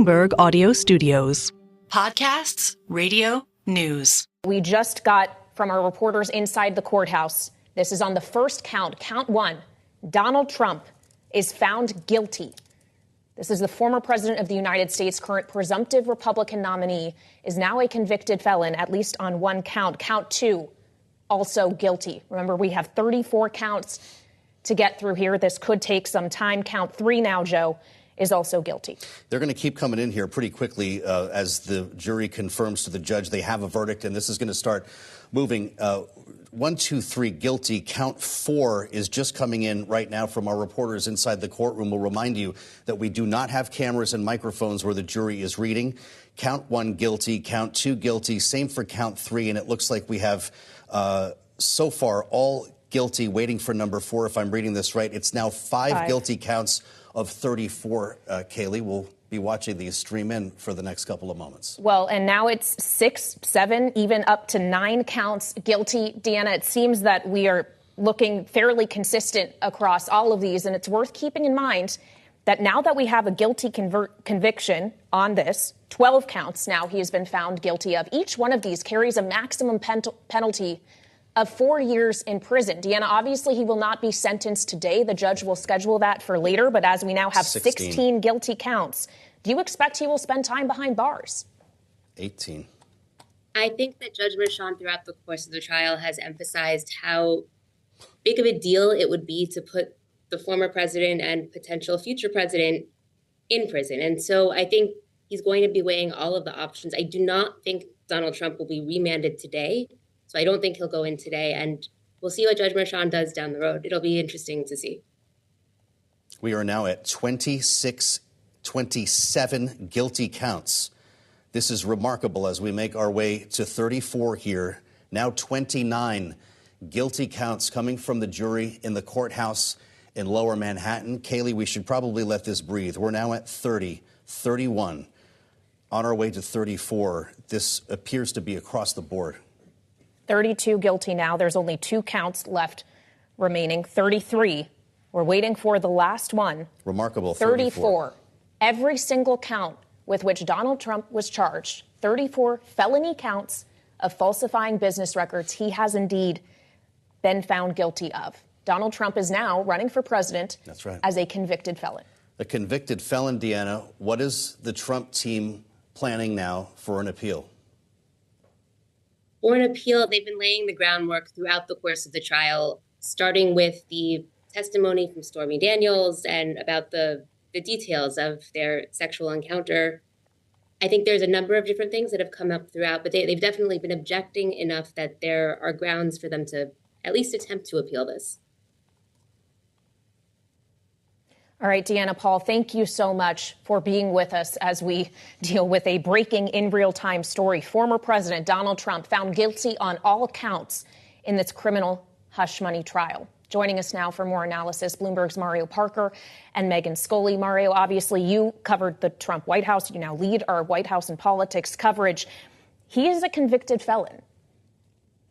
Bloomberg Audio Studios. Podcasts, radio, news. We just got from our reporters inside the courthouse. This is on the first count, count one. Donald Trump is found guilty. This is the former president of the United States, current presumptive Republican nominee, is now a convicted felon, at least on one count. Count two, also guilty. Remember, we have 34 counts to get through here. This could take some time. Count three now, Joe, is also guilty. They're going to keep coming in here pretty quickly as the jury confirms to the judge they have a verdict, and this is going to start moving. 1, 2, 3, guilty. Count four is just coming in right now from our reporters inside the courtroom. We'll remind you that we do not have cameras and microphones where the jury is reading. Count one, guilty. Count two, guilty. Same for count three, and it looks like we have so far all guilty, waiting for number four, if I'm reading this right. It's now five guilty counts of 34, Kailey. We'll be watching these stream in for the next couple of moments. Well, and now it's 6, 7, even up to 9 counts guilty. Deanna, it seems that we are looking fairly consistent across all of these, and it's worth keeping in mind that now that we have a guilty conviction on this, 12 counts now he has been found guilty of. Each one of these carries a maximum penalty of 4 years in prison. Deanna, obviously he will not be sentenced today. The judge will schedule that for later. But as we now have 16 guilty counts, do you expect he will spend time behind bars? 18. I think that Judge Merchan throughout the course of the trial has emphasized how big of a deal it would be to put the former president and potential future president in prison. And so I think he's going to be weighing all of the options. I do not think Donald Trump will be remanded today. So I don't think he'll go in today, and we'll see what Judge Merchan does down the road. It'll be interesting to see. We are now at 27 guilty counts. This is remarkable as we make our way to 34 here. Now 29 guilty counts coming from the jury in the courthouse in Lower Manhattan. Kailey, we should probably let this breathe. We're now at 30, 31, on our way to 34. This appears to be across the board. 32 guilty now. There's only 2 counts left remaining. 33. We're waiting for the last one. Remarkable. 34. Every single count with which Donald Trump was charged, 34 felony counts of falsifying business records, he has indeed been found guilty of. Donald Trump is now running for president. That's right. As a convicted felon. A convicted felon, Deanna. What is the Trump team planning now for an appeal? For an appeal, they've been laying the groundwork throughout the course of the trial, starting with the testimony from Stormy Daniels and about the details of their sexual encounter. I think there's a number of different things that have come up throughout, but they've definitely been objecting enough that there are grounds for them to at least attempt to appeal this. All right, Deanna, Paul, thank you so much for being with us as we deal with a breaking in real time story. Former President Donald Trump found guilty on all counts in this criminal hush money trial. Joining us now for more analysis, Bloomberg's Mario Parker and Megan Scully. Mario, obviously you covered the Trump White House. You now lead our White House and politics coverage. He is a convicted felon,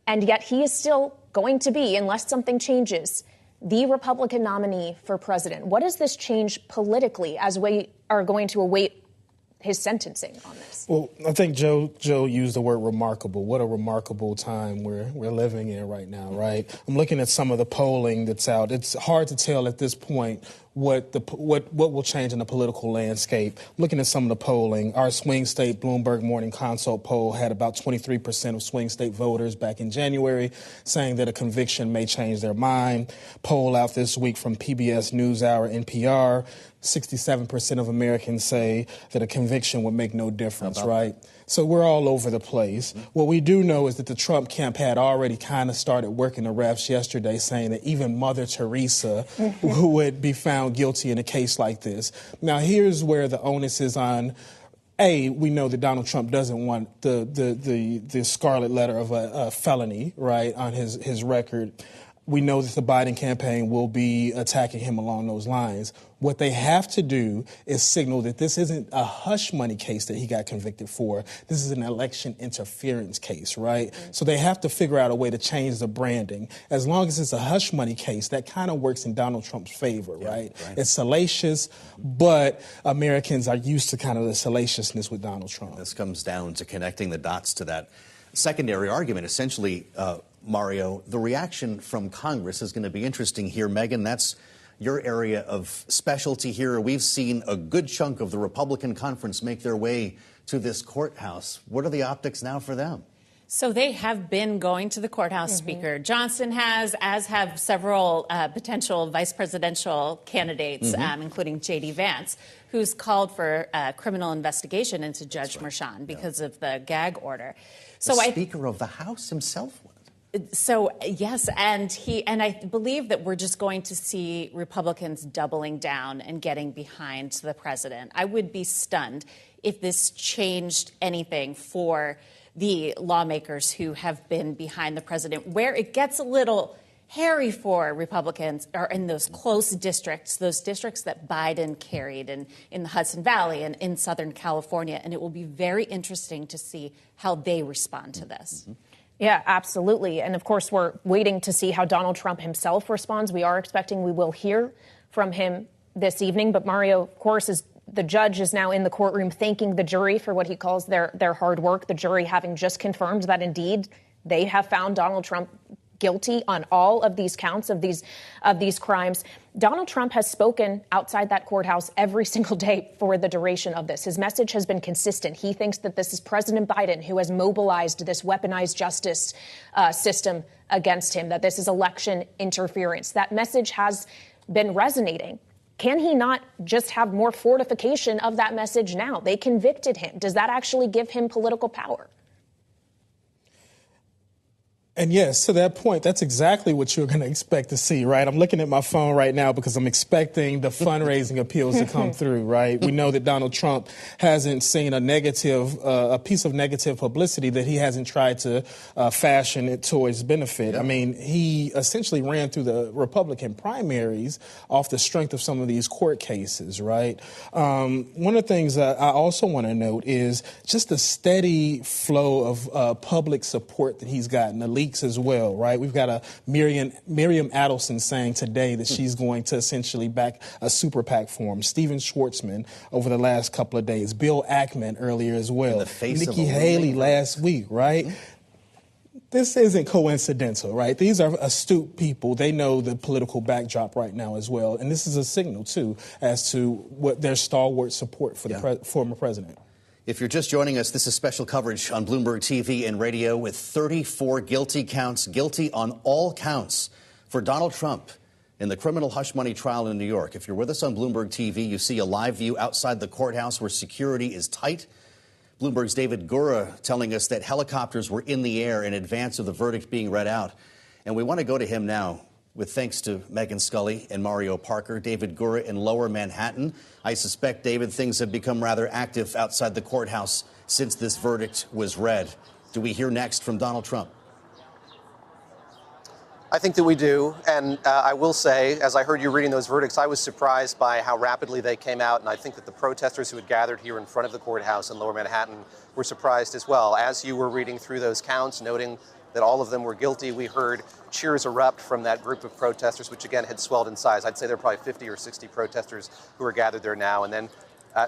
and yet he is still going to be, unless something changes, the Republican nominee for president. What does this change politically as we are going to await his sentencing on this? Well, I think Joe used the word remarkable. What a remarkable time we're living in right now, right? I'm looking at some of the polling that's out. It's hard to tell at this point what will change in the political landscape. I'm looking at some of the polling. Our swing state Bloomberg Morning Consult poll had about 23% of swing state voters back in January saying that a conviction may change their mind. Poll out this week from PBS NewsHour, NPR, 67% of Americans say that a conviction would make no difference, right? So we're all over the place. What we do know is that the Trump camp had already kind of started working the refs yesterday, saying that even Mother Teresa would be found guilty in a case like this. Now, here's where the onus is on. We know that Donald Trump doesn't want the scarlet letter of a felony, right, on his record. we know that the Biden campaign will be attacking him along those lines. What they have to do is signal that this isn't a hush money case that he got convicted for. This is an election interference case, right? Mm-hmm. So they have to figure out a way to change the branding. As long as it's a hush money case, that kind of works in Donald Trump's favor, right? It's salacious, but Americans are used to kind of the salaciousness with Donald Trump. This comes down to connecting the dots to that secondary argument. Essentially, Mario, the reaction from Congress is going to be interesting here. Megan, that's your area of specialty here. We've seen a good chunk of the Republican conference make their way to this courthouse. What are the optics now for them? So they have been going to the courthouse. Speaker Johnson has, as have several potential vice presidential candidates, including J.D. Vance, who's called for a criminal investigation into Judge Merchan because of the gag order. So the Speaker of the House himself would. So, yes, and I believe that we're just going to see Republicans doubling down and getting behind the president. I would be stunned if this changed anything for the lawmakers who have been behind the president. Where it gets a little hairy for Republicans are in those close districts, those districts that Biden carried in the Hudson Valley and in Southern California. And it will be very interesting to see how they respond to this. Yeah, absolutely. And of course, we're waiting to see how Donald Trump himself responds. We are expecting we will hear from him this evening. But Mario, of course, the judge is now in the courtroom thanking the jury for what he calls their hard work. The jury having just confirmed that indeed they have found Donald Trump guilty on all of these counts of these crimes. Donald Trump has spoken outside that courthouse every single day for the duration of this. His message has been consistent. He thinks that this is President Biden who has mobilized this weaponized justice system against him, that this is election interference. That message has been resonating. Can he not just have more fortification of that message now? They convicted him. Does that actually give him political power? And yes, to that point, that's exactly what you're going to expect to see, right? I'm looking at my phone right now because I'm expecting the fundraising appeals to come through, right? We know that Donald Trump hasn't seen a piece of negative publicity that he hasn't tried to fashion it to his benefit. I mean, he essentially ran through the Republican primaries off the strength of some of these court cases, right? One of the things I also want to note is just the steady flow of public support that he's gotten, the leaks as well, right? We've got a Miriam Adelson saying today that she's going to essentially back a super PAC for him. Stephen Schwartzman over the last couple of days. Bill Ackman earlier as well. Nikki Haley last week, right? This isn't coincidental, right? These are astute people. They know the political backdrop right now as well. And this is a signal, too, as to what their stalwart support for the former president. If you're just joining us, this is special coverage on Bloomberg TV and Radio with 34 guilty on all counts for Donald Trump in the criminal hush money trial in New York. If you're with us on Bloomberg TV, you see a live view outside the courthouse where security is tight. Bloomberg's David Gura telling us that helicopters were in the air in advance of the verdict being read out. And we want to go to him now with thanks to Megan Scully and Mario Parker. David Gura in Lower Manhattan. I suspect, David, things have become rather active outside the courthouse since this verdict was read. Do we hear next from Donald Trump? I think that we do. And I will say, as I heard you reading those verdicts, I was surprised by how rapidly they came out. And I think that the protesters who had gathered here in front of the courthouse in Lower Manhattan were surprised as well. As you were reading through those counts, noting that all of them were guilty, we heard cheers erupt from that group of protesters, which again had swelled in size. I'd say there are probably 50 or 60 protesters who are gathered there now. And then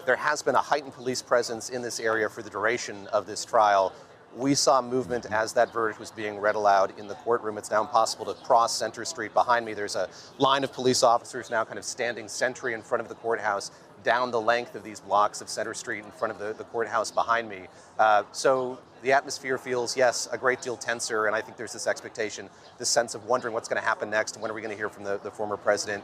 there has been a heightened police presence in this area for the duration of this trial. We saw movement as that verdict was being read aloud in the courtroom. It's now impossible to cross Center Street. Behind me, there's a line of police officers now kind of standing sentry in front of the courthouse down the length of these blocks of Center Street in front of the courthouse behind me. So the atmosphere feels, yes, a great deal tenser, and I think there's this expectation, this sense of wondering what's going to happen next and when are we going to hear from the former president.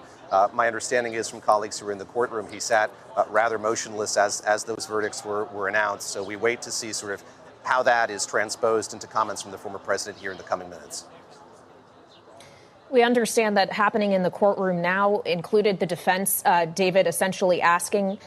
My understanding is from colleagues who were in the courtroom, he sat rather motionless as those verdicts were announced. So we wait to see sort of how that is transposed into comments from the former president here in the coming minutes. We understand that happening in the courtroom now included the defense, David, essentially asking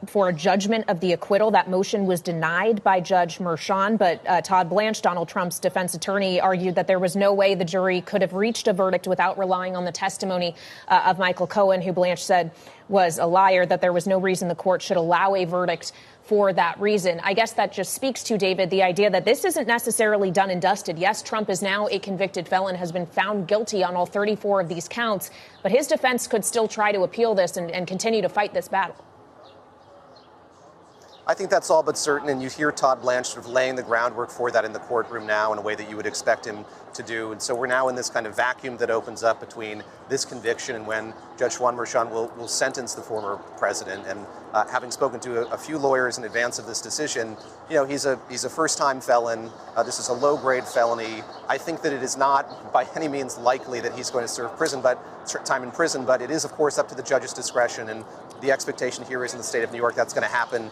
for a judgment of the acquittal. That motion was denied by Judge Merchan, but Todd Blanche, Donald Trump's defense attorney, argued that there was no way the jury could have reached a verdict without relying on the testimony of Michael Cohen, who Blanche said was a liar, that there was no reason the court should allow a verdict for that reason. I guess that just speaks to, David, the idea that this isn't necessarily done and dusted. Yes, Trump is now a convicted felon, has been found guilty on all 34 of these counts, but his defense could still try to appeal this and continue to fight this battle. I think that's all but certain, and you hear Todd Blanche sort of laying the groundwork for that in the courtroom now in a way that you would expect him to do. And so we're now in this kind of vacuum that opens up between this conviction and when Judge Juan Merchan will sentence the former president. And having spoken to a few lawyers in advance of this decision, you know, he's a first-time felon. This is a low-grade felony. I think that it is not by any means likely that he's going to serve time in prison, but it is, of course, up to the judge's discretion. And the expectation here is in the state of New York that's going to happen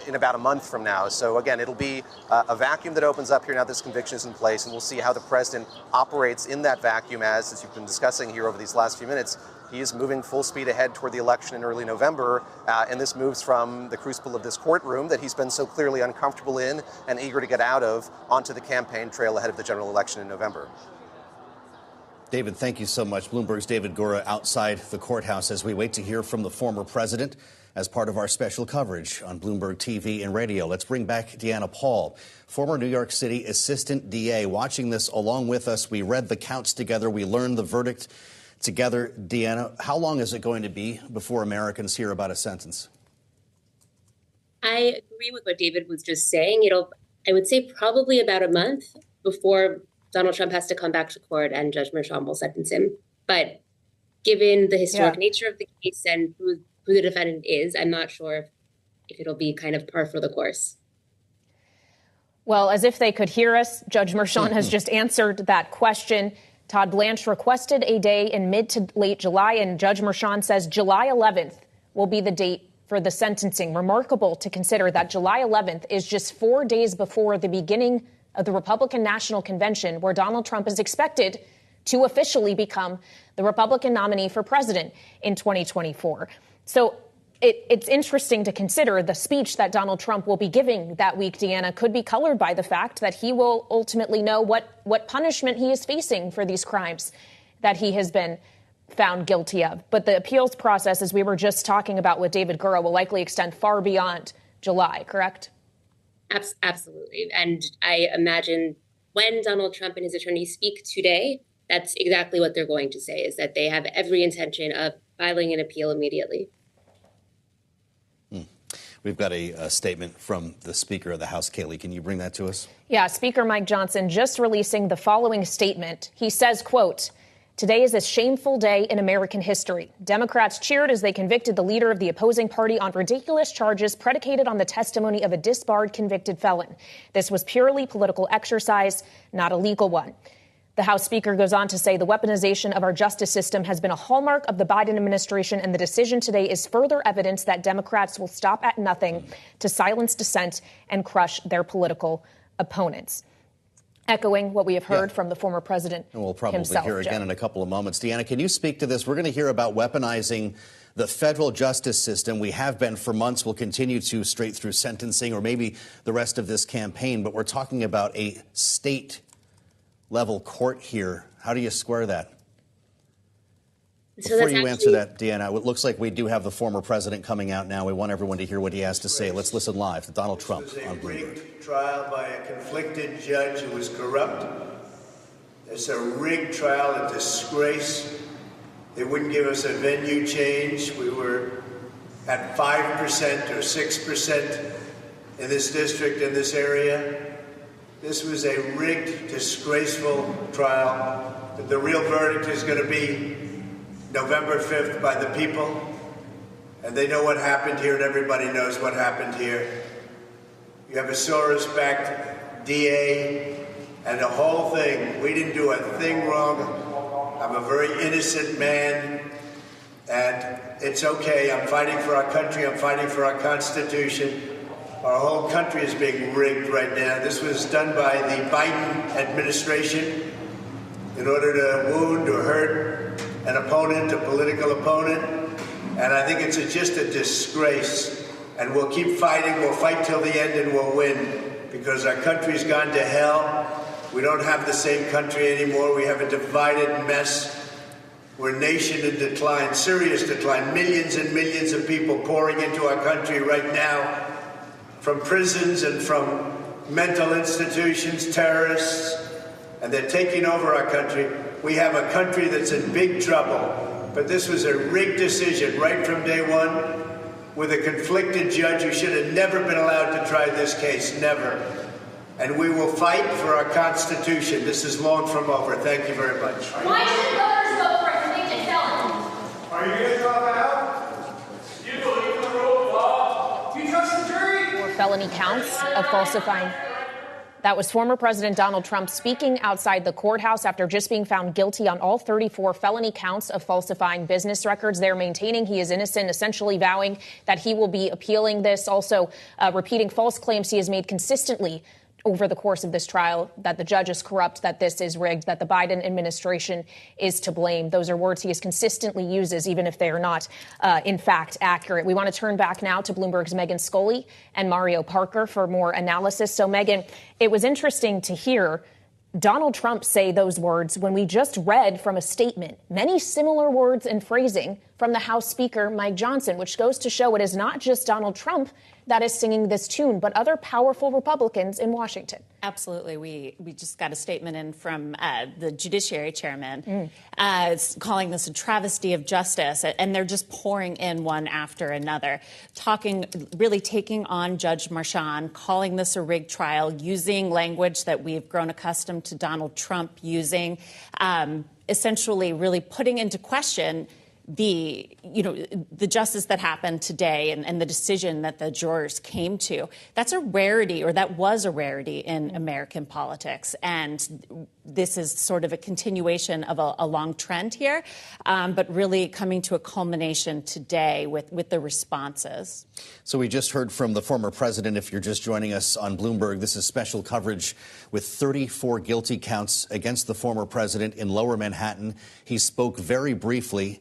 in about a month from now. So again, it'll be a vacuum that opens up here now this conviction is in place, and we'll see how the president operates in that vacuum as you've been discussing here over these last few minutes. He is moving full speed ahead toward the election in early November, and this moves from the crucible of this courtroom that he's been so clearly uncomfortable in and eager to get out of onto the campaign trail ahead of the general election in November. David, thank you so much. Bloomberg's David Gura outside the courthouse as we wait to hear from the former president as part of our special coverage on Bloomberg TV and Radio. Let's bring back Deanna Paul, former New York City Assistant DA, watching this along with us. We read the counts together. We learned the verdict together. Deanna, how long is it going to be before Americans hear about a sentence? I agree with what David was just saying. I would say probably about a month before Donald Trump has to come back to court and Judge Merchan will sentence him. But given the historic nature of the case and who the defendant is, I'm not sure if it'll be kind of par for the course. Well, as if they could hear us, Judge Merchan has just answered that question. Todd Blanche requested a day in mid to late July, and Judge Merchan says July 11th will be the date for the sentencing. Remarkable to consider that July 11th is just 4 days before the beginning of the Republican National Convention, where Donald Trump is expected to officially become the Republican nominee for president in 2024. So it's interesting to consider the speech that Donald Trump will be giving that week, Deanna, could be colored by the fact that he will ultimately know what punishment he is facing for these crimes that he has been found guilty of. But the appeals process, as we were just talking about with David Gura, will likely extend far beyond July, correct? Absolutely. And I imagine when Donald Trump and his attorneys speak today, that's exactly what they're going to say, is that they have every intention of filing an appeal immediately. We've got a statement from the Speaker of the House, Kailey. Can you bring that to us? Yeah, Speaker Mike Johnson just releasing the following statement. He says, quote, "Today is a shameful day in American history. Democrats cheered as they convicted the leader of the opposing party on ridiculous charges predicated on the testimony of a disbarred convicted felon. This was purely political exercise, not a legal one." The House Speaker goes on to say the weaponization of our justice system has been a hallmark of the Biden administration, and the decision today is further evidence that Democrats will stop at nothing to silence dissent and crush their political opponents. Echoing what we have heard from the former president himself. And we'll probably hear again in a couple of moments. Deanna, can you speak to this? We're going to hear about weaponizing the federal justice system. We have been for months. We'll continue to straight through sentencing or maybe the rest of this campaign. But we're talking about a state-level court here. How do you square that? Before you answer that, Deanna, it looks like we do have the former president coming out now. We want everyone to hear what he has to say. Let's listen live to Donald Trump on Bloomberg. Rigged trial by a conflicted judge who was corrupt. It's a rigged trial, a disgrace. They wouldn't give us a venue change. We were at 5% or 6% in this district, in this area. This was a rigged, disgraceful trial. The real verdict is going to be November 5th by the people, and they know what happened here, and everybody knows what happened here. You have a Soros-backed DA, and the whole thing, we didn't do a thing wrong. I'm a very innocent man, and it's okay. I'm fighting for our country. I'm fighting for our Constitution. Our whole country is being rigged right now. This was done by the Biden administration. in order to wound or hurt an opponent, a political opponent. And I think it's just a disgrace. And we'll keep fighting. We'll fight till the end and we'll win, because our country's gone to hell. We don't have the same country anymore. We have a divided mess. We're a nation in decline, serious decline. Millions and millions of people pouring into our country right now from prisons and from mental institutions, terrorists, and they're taking over our country. We have a country that's in big trouble. But this was a rigged decision right from day one, with a conflicted judge who should have never been allowed to try this case, never. And we will fight for our Constitution. This is long from over. Thank you very much. Why should voters vote for a convicted felon? Are you going to drop out? You believe in the rule of law? Do you trust the jury? Or felony counts of falsifying. That was former President Donald Trump speaking outside the courthouse after just being found guilty on all 34 felony counts of falsifying business records. They're maintaining he is innocent, essentially vowing that he will be appealing this, also repeating false claims he has made consistently over the course of this trial, that the judge is corrupt, that this is rigged, that the Biden administration is to blame. Those are words he consistently uses, even if they are not, in fact, accurate. We want to turn back now to Bloomberg's Megan Scully and Mario Parker for more analysis. So, Megan, it was interesting to hear Donald Trump say those words when we just read from a statement, many similar words and phrasing from the House Speaker, Mike Johnson, which goes to show it is not just Donald Trump that is singing this tune, but other powerful Republicans in Washington. Absolutely. We just got a statement in from the Judiciary Chairman calling this a travesty of justice, and they're just pouring in one after another, really taking on Judge Marchand, calling this a rigged trial, using language that we've grown accustomed to Donald Trump using, essentially really putting into question the justice that happened today and the decision that the jurors came to. That's a rarity, or that was a rarity in American politics. And this is sort of a continuation of a long trend here, but really coming to a culmination today with the responses. So we just heard from the former president. If you're just joining us on Bloomberg, this is special coverage with 34 guilty counts against the former president in Lower Manhattan. He spoke very briefly,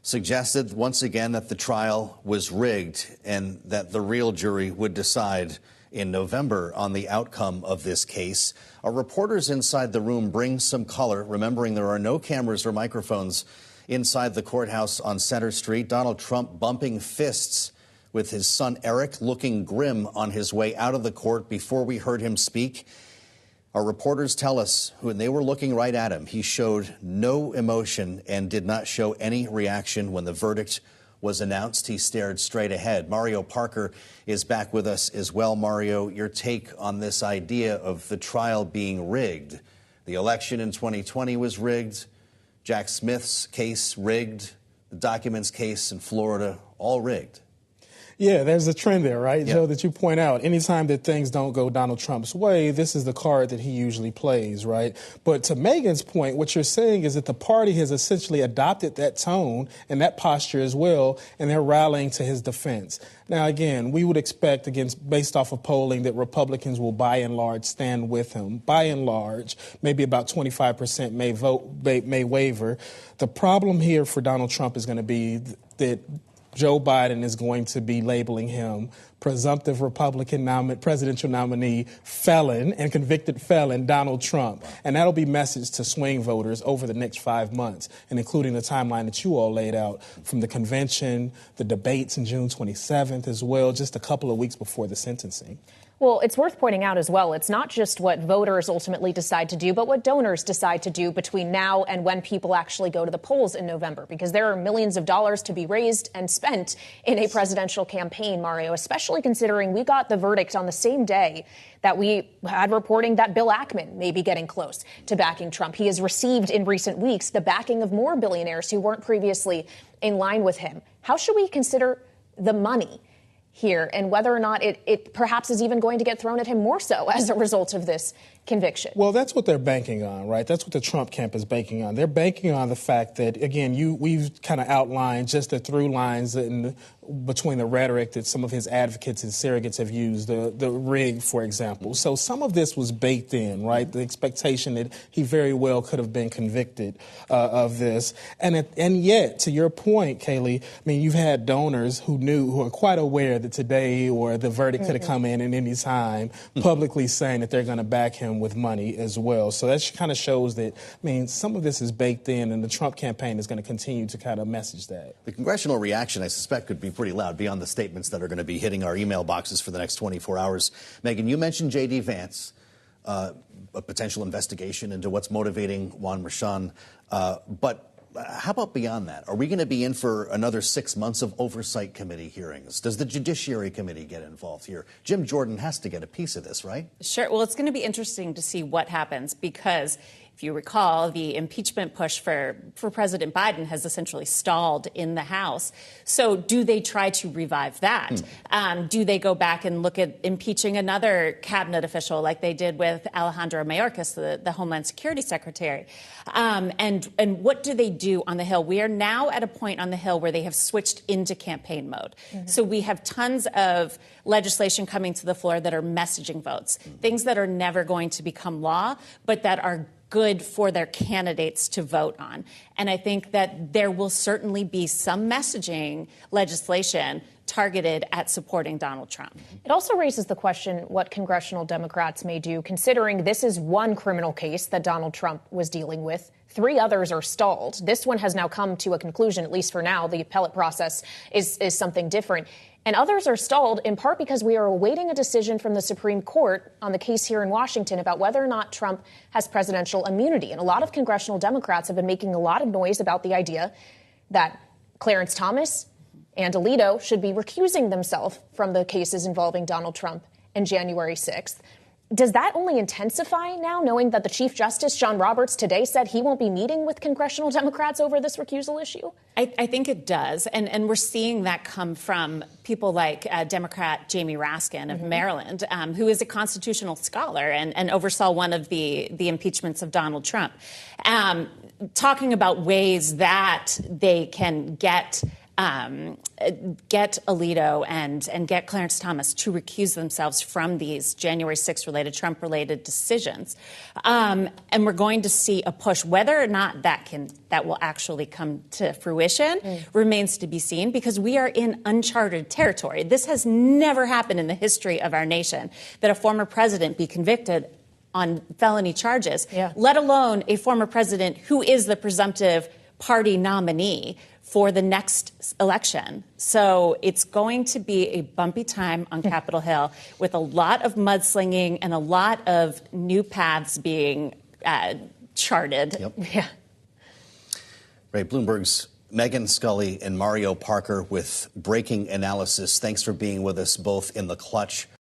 suggested once again that the trial was rigged and that the real jury would decide in November on the outcome of this case. Our reporters inside the room bring some color, remembering there are no cameras or microphones inside the courthouse on Center Street. Donald Trump bumping fists with his son Eric, looking grim on his way out of the court before we heard him speak. Our reporters tell us when they were looking right at him, he showed no emotion and did not show any reaction when the verdict was announced. He stared straight ahead. Mario Parker is back with us as well. Mario, your take on this idea of the trial being rigged. The election in 2020 was rigged. Jack Smith's case rigged. The documents case in Florida, all rigged. Yeah, there's a trend there, right, Joe, that you point out. Anytime that things don't go Donald Trump's way, this is the card that he usually plays, right? But to Megan's point, what you're saying is that the party has essentially adopted that tone and that posture as well, and they're rallying to his defense. Now, again, we would expect, based off of polling, that Republicans will by and large stand with him. By and large, maybe about 25% may waver. The problem here for Donald Trump is going to be that Joe Biden is going to be labeling him presumptive Republican presidential nominee, felon, and convicted felon Donald Trump. And that'll be message to swing voters over the next 5 months, and including the timeline that you all laid out from the convention, the debates on June 27th as well, just a couple of weeks before the sentencing. Well, it's worth pointing out as well, it's not just what voters ultimately decide to do, but what donors decide to do between now and when people actually go to the polls in November, because there are millions of dollars to be raised and spent in a presidential campaign, Mario, especially considering we got the verdict on the same day that we had reporting that Bill Ackman may be getting close to backing Trump. He has received in recent weeks the backing of more billionaires who weren't previously in line with him. How should we consider the money here and whether or not it perhaps is even going to get thrown at him more so as a result of this conviction? Well, that's what they're banking on, right? That's what the Trump camp is banking on. They're banking on the fact that, again, we've kind of outlined just the through lines and between the rhetoric that some of his advocates and surrogates have used, the rig, for example. So some of this was baked in, right? The expectation that he very well could have been convicted of this. And yet, to your point, Kailey, I mean, you've had donors who are quite aware that today or the verdict could have come in at any time, publicly saying that they're going to back him with money as well. So that kind of shows that, I mean, some of this is baked in, and the Trump campaign is going to continue to kind of message that. The congressional reaction, I suspect, could be pretty loud beyond the statements that are going to be hitting our email boxes for the next 24 hours. Megan, you mentioned J.D. Vance, a potential investigation into what's motivating Juan Merchan, but how about beyond that? Are we going to be in for another 6 months of oversight committee hearings? Does the Judiciary Committee get involved here? Jim Jordan has to get a piece of this, right? Sure. Well, it's going to be interesting to see what happens because, if you recall, the impeachment push for President Biden has essentially stalled in the House. So do they try to revive that? Do they go back and look at impeaching another cabinet official like they did with Alejandro Mayorkas, the Homeland Security Secretary? And what do they do on the Hill? We are now at a point on the Hill where they have switched into campaign mode. So we have tons of legislation coming to the floor that are messaging votes, things that are never going to become law, but that are good for their candidates to vote on. And I think that there will certainly be some messaging legislation targeted at supporting Donald Trump. It also raises the question what congressional Democrats may do, considering this is one criminal case that Donald Trump was dealing with. 3 others are stalled. This one has now come to a conclusion, at least for now. The appellate process is something different. And others are stalled in part because we are awaiting a decision from the Supreme Court on the case here in Washington about whether or not Trump has presidential immunity. And a lot of congressional Democrats have been making a lot of noise about the idea that Clarence Thomas and Alito should be recusing themselves from the cases involving Donald Trump and January 6th. Does that only intensify now, knowing that the Chief Justice, John Roberts, today said he won't be meeting with congressional Democrats over this recusal issue? I think it does. And we're seeing that come from people like Democrat Jamie Raskin of Maryland, who is a constitutional scholar and oversaw one of the impeachments of Donald Trump, talking about ways that they can get Alito and get Clarence Thomas to recuse themselves from these January 6th related Trump-related decisions. And we're going to see a push. Whether or not that will actually come to fruition remains to be seen, because we are in uncharted territory. This has never happened in the history of our nation, that a former president be convicted on felony charges, let alone a former president who is the presumptive party nominee for the next election. So it's going to be a bumpy time on Capitol Hill, with a lot of mudslinging and a lot of new paths being charted. Yeah. Right, Bloomberg's Megan Scully and Mario Parker with breaking analysis. Thanks for being with us both in the clutch.